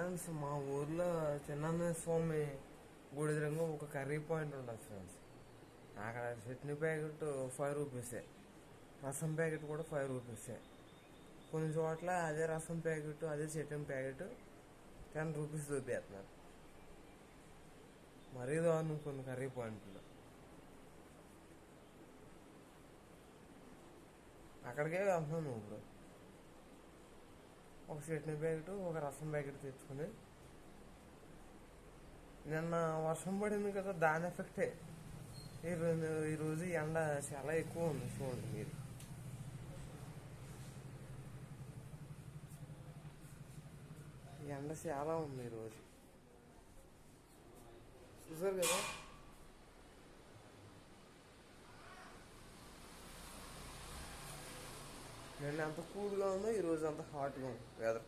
Friends, మా ఊర్లో చిన్న స్వామి గుడి ఎదురుగా ఒక కర్రీ పాయింట్ ఉండదు ఫ్రెండ్స్. అక్కడ చట్నీ ప్యాకెట్ 5 రూపీసే, రసం ప్యాకెట్ కూడా 5 రూపీసే. కొన్ని చోట్ల అదే రసం ప్యాకెట్, అదే చట్నీ ప్యాకెట్ 10 రూపీస్ చూపిస్తున్నారు. మరీ దారుణం కొన్ని కర్రీ పాయింట్లు. అక్కడికే వెళ్తున్నాను ఇప్పుడు. ఒక చట్నీ ప్యాకెట్, ఒక రసం ప్యాకెట్ తెచ్చుకుని. నిన్న వర్షం పడింది కదా, దాని ఎఫెక్టే. ఈరోజు ఎండ చాలా ఎక్కువ ఉంది, చూడండి మీరు. ఎండ చాలా ఉంది ఈరోజు, చూసారు కదా. నిన్న ఎంత కూల్గా ఉందో ఈరోజు అంత హాట్గా ఉంది వెదర్.